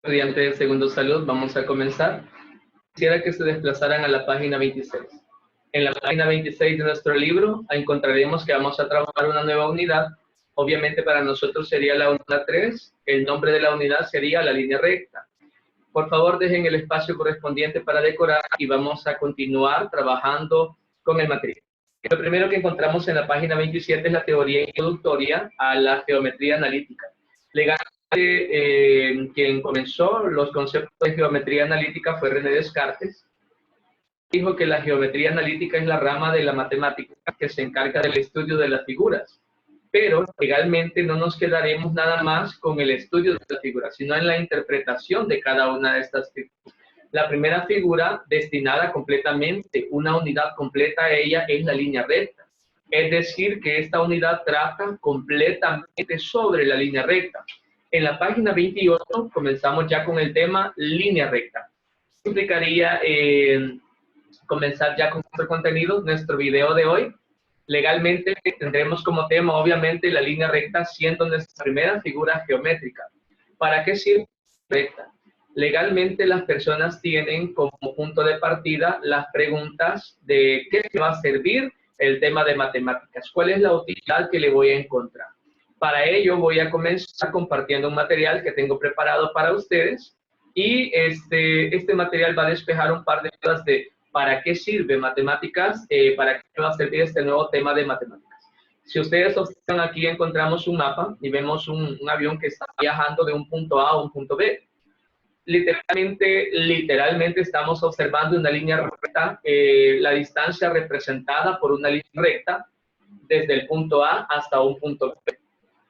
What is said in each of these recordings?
Estudiantes de segundo salud, vamos a comenzar. Quisiera que se desplazaran a la página 26. En la página 26 de nuestro libro encontraremos que vamos a trabajar una nueva unidad. Obviamente para nosotros sería la unidad 3. El nombre de la unidad sería la línea recta. Por favor, dejen el espacio correspondiente para decorar y vamos a continuar trabajando con el material. Lo primero que encontramos en la página 27 es la teoría introductoria a la geometría analítica. Quien comenzó los conceptos de geometría analítica fue René Descartes. Dijo que la geometría analítica es la rama de la matemática que se encarga del estudio de las figuras. Pero legalmente no nos quedaremos nada más con el estudio de las figuras, sino en la interpretación de cada una de estas figuras. La primera figura destinada completamente, una unidad completa a ella, es la línea recta. Es decir, que esta unidad trata completamente sobre la línea recta. En la página 28 comenzamos ya con el tema línea recta. Implicaría comenzar ya con nuestro contenido, nuestro video de hoy. Legalmente tendremos como tema, obviamente, la línea recta siendo nuestra primera figura geométrica. ¿Para qué sirve la recta? Legalmente las personas tienen como punto de partida las preguntas de qué va a servir el tema de matemáticas, cuál es la utilidad que le voy a encontrar. Para ello voy a comenzar compartiendo un material que tengo preparado para ustedes y este material va a despejar un par de dudas de para qué sirve matemáticas, para qué va a servir este nuevo tema de matemáticas. Si ustedes observan aquí encontramos un mapa y vemos un avión que está viajando de un punto A a un punto B. Literalmente estamos observando una línea recta, la distancia representada por una línea recta desde el punto A hasta un punto B.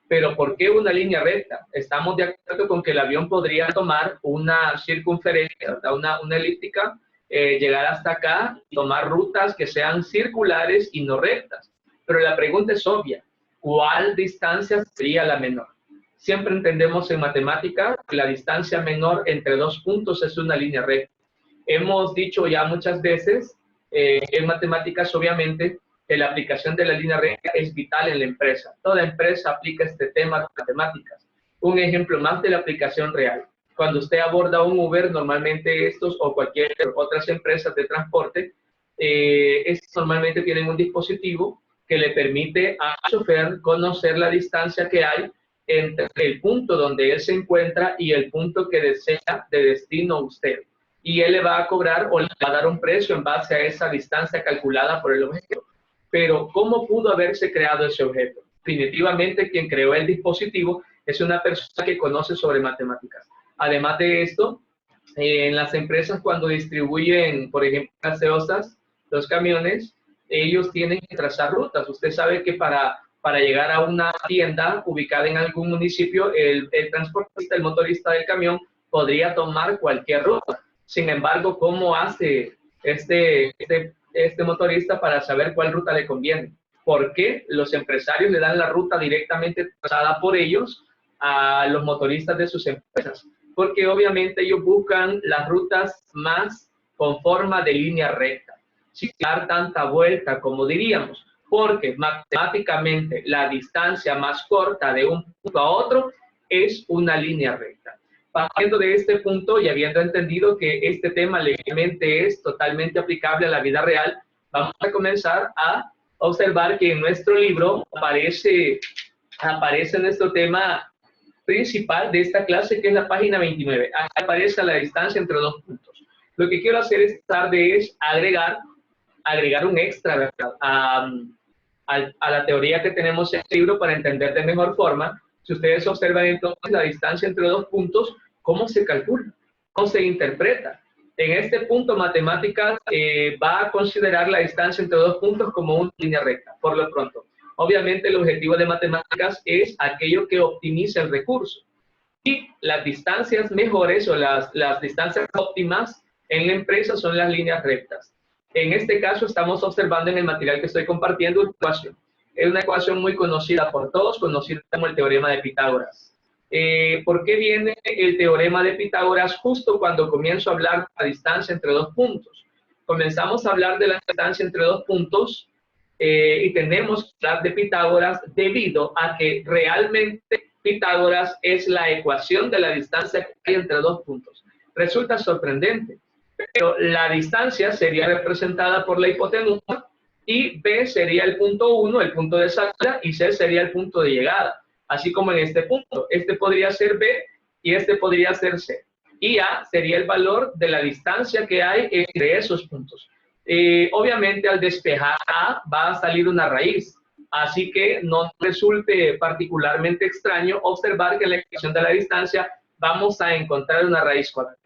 Pero ¿por qué una línea recta? Estamos de acuerdo con que el avión podría tomar una circunferencia, una elíptica, llegar hasta acá, tomar rutas que sean circulares y no rectas. Pero la pregunta es obvia, ¿cuál distancia sería la menor? Siempre entendemos en matemáticas que la distancia menor entre dos puntos es una línea recta. Hemos dicho ya muchas veces, en matemáticas obviamente, que la aplicación de la línea recta es vital en la empresa. Toda empresa aplica este tema de matemáticas. Un ejemplo más de la aplicación real. Cuando usted aborda un Uber, normalmente estos o cualquier otras empresas de transporte, estos normalmente tienen un dispositivo que le permite al chofer conocer la distancia que hay entre el punto donde él se encuentra y el punto que desea de destino usted. Y él le va a cobrar o le va a dar un precio en base a esa distancia calculada por el objeto. Pero, ¿cómo pudo haberse creado ese objeto? Definitivamente, quien creó el dispositivo es una persona que conoce sobre matemáticas. Además de esto, en las empresas cuando distribuyen, por ejemplo, las gaseosas, los camiones, ellos tienen que trazar rutas. Usted sabe que para llegar a una tienda ubicada en algún municipio, el transportista, el motorista del camión, podría tomar cualquier ruta. Sin embargo, ¿cómo hace este motorista para saber cuál ruta le conviene? ¿Por qué los empresarios le dan la ruta directamente trazada por ellos a los motoristas de sus empresas? Porque obviamente ellos buscan las rutas más con forma de línea recta, sin dar tanta vuelta como diríamos, porque matemáticamente la distancia más corta de un punto a otro es una línea recta. Partiendo de este punto y habiendo entendido que este tema legalmente es totalmente aplicable a la vida real, vamos a comenzar a observar que en nuestro libro aparece nuestro tema principal de esta clase, que es la página 29. Aquí aparece la distancia entre dos puntos. Lo que quiero hacer esta tarde es agregar un extra, ¿verdad?, a la teoría que tenemos en el libro para entender de mejor forma. Si ustedes observan entonces la distancia entre dos puntos, ¿cómo se calcula? ¿Cómo se interpreta? En este punto, matemáticas va a considerar la distancia entre dos puntos como una línea recta, por lo pronto. Obviamente, el objetivo de matemáticas es aquello que optimiza el recurso. Y las distancias mejores o las distancias óptimas en la empresa son las líneas rectas. En este caso, estamos observando en el material que estoy compartiendo una ecuación. Es una ecuación muy conocida por todos, conocida como el teorema de Pitágoras. ¿Por qué viene el teorema de Pitágoras justo cuando comienzo a hablar de la distancia entre dos puntos? Comenzamos a hablar de la distancia entre dos puntos y tenemos que hablar de Pitágoras debido a que realmente Pitágoras es la ecuación de la distancia que hay entre dos puntos. Resulta sorprendente, pero la distancia sería representada por la hipotenusa y B sería el punto 1, el punto de salida, y C sería el punto de llegada. Así como en este punto, este podría ser B y este podría ser C. Y A sería el valor de la distancia que hay entre esos puntos. Obviamente al despejar A va a salir una raíz, así que no resulte particularmente extraño observar que en la ecuación de la distancia vamos a encontrar una raíz cuadrada.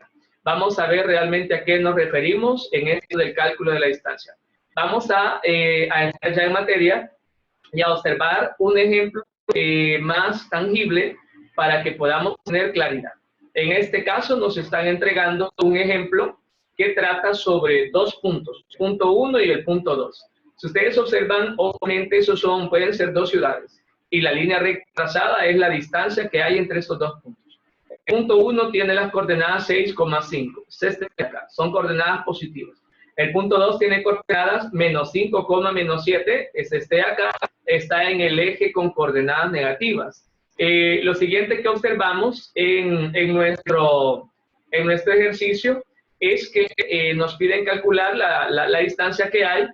Vamos a ver realmente a qué nos referimos en esto del cálculo de la distancia. Vamos a entrar ya en materia y a observar un ejemplo más tangible para que podamos tener claridad. En este caso nos están entregando un ejemplo que trata sobre dos puntos, el punto 1 y el punto 2. Si ustedes observan, obviamente esos pueden ser dos ciudades y la línea recta trazada es la distancia que hay entre estos dos puntos. El punto 1 tiene las coordenadas 6,5, este de acá, son coordenadas positivas. El punto 2 tiene coordenadas menos 5, menos 7, este de acá está en el eje con coordenadas negativas. Lo siguiente que observamos en nuestro ejercicio es que nos piden calcular la distancia que hay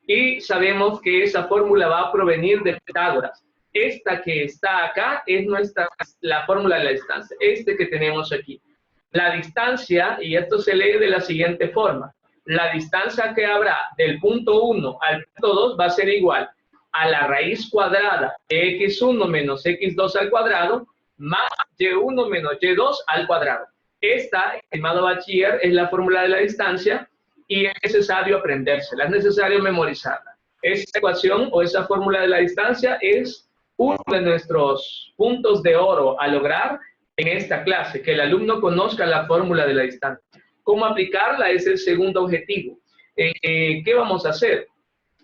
y sabemos que esa fórmula va a provenir de Pitágoras. Esta que está acá es la fórmula de la distancia, que tenemos aquí. La distancia, y esto se lee de la siguiente forma, la distancia que habrá del punto 1 al punto 2 va a ser igual a la raíz cuadrada de x1 menos x2 al cuadrado más y1 menos y2 al cuadrado. Esta, estimado bachiller, es la fórmula de la distancia y es necesario aprendérsela, es necesario memorizarla. Esta ecuación o esa fórmula de la distancia es uno de nuestros puntos de oro a lograr en esta clase, que el alumno conozca la fórmula de la distancia. ¿Cómo aplicarla? Es el segundo objetivo. ¿Qué vamos a hacer?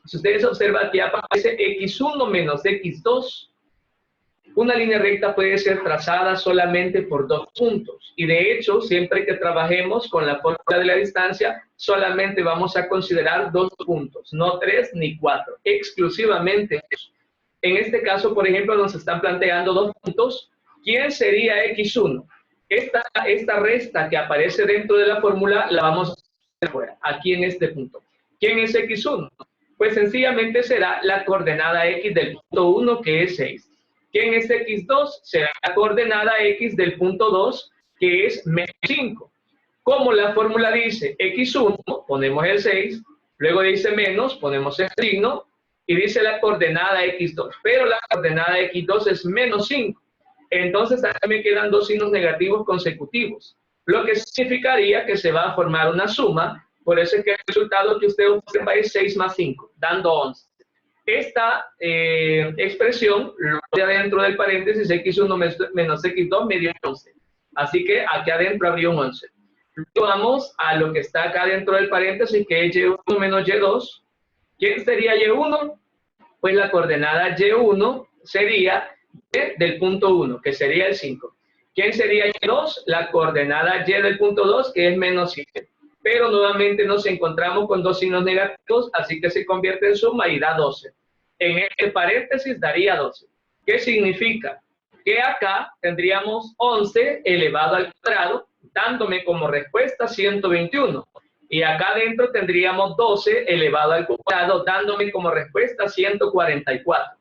Si ustedes observan, aquí aparece x1 menos x2. Una línea recta puede ser trazada solamente por dos puntos. Y de hecho, siempre que trabajemos con la fórmula de la distancia, solamente vamos a considerar dos puntos, no 3 ni 4, exclusivamente eso. En este caso, por ejemplo, nos están planteando dos puntos. ¿Quién sería x1? Esta resta que aparece dentro de la fórmula la vamos a hacer fuera, aquí en este punto. ¿Quién es x1? Pues sencillamente será la coordenada x del punto 1, que es 6. ¿Quién es x2? Será la coordenada x del punto 2, que es menos 5. Como la fórmula dice x1, ponemos el 6, luego dice menos, ponemos el signo, y dice la coordenada x2, pero la coordenada x2 es menos 5. Entonces acá me quedan dos signos negativos consecutivos, lo que significaría que se va a formar una suma. Por eso es que el resultado que usted observa es 6 más 5, dando 11. Esta expresión lo de adentro del paréntesis, x1 menos x2 me dio 11. Así que aquí adentro habría un 11. Luego vamos a lo que está acá dentro del paréntesis, que es y1 menos y2. ¿Quién sería y1? Pues la coordenada y1 sería del punto 1, que sería el 5. ¿Quién sería y2? La coordenada y del punto 2, que es menos 7. Pero nuevamente nos encontramos con dos signos negativos, así que se convierte en suma y da 12. En este paréntesis daría 12. ¿Qué significa? Que acá tendríamos 11 elevado al cuadrado, dándome como respuesta 121. Y acá adentro tendríamos 12 elevado al cuadrado, dándome como respuesta 144.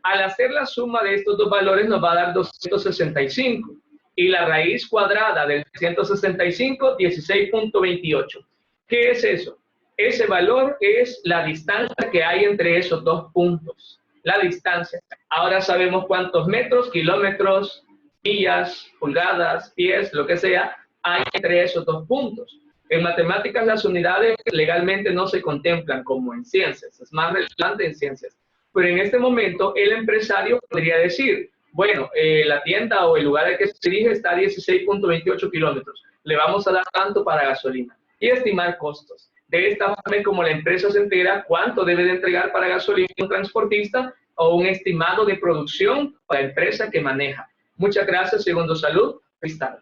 Al hacer la suma de estos dos valores nos va a dar 265. Y la raíz cuadrada del 165, 16.28. ¿Qué es eso? Ese valor es la distancia que hay entre esos dos puntos. La distancia. Ahora sabemos cuántos metros, kilómetros, millas, pulgadas, pies, lo que sea, hay entre esos dos puntos. En matemáticas las unidades legalmente no se contemplan como en ciencias. Es más relevante en ciencias. Pero en este momento el empresario podría decir, bueno, la tienda o el lugar al que se dirige está a 16.28 kilómetros. Le vamos a dar tanto para gasolina. Y estimar costos. De esta forma es como la empresa se entera cuánto debe de entregar para gasolina un transportista o un estimado de producción para la empresa que maneja. Muchas gracias, Segundo Salud. Feliz tarde.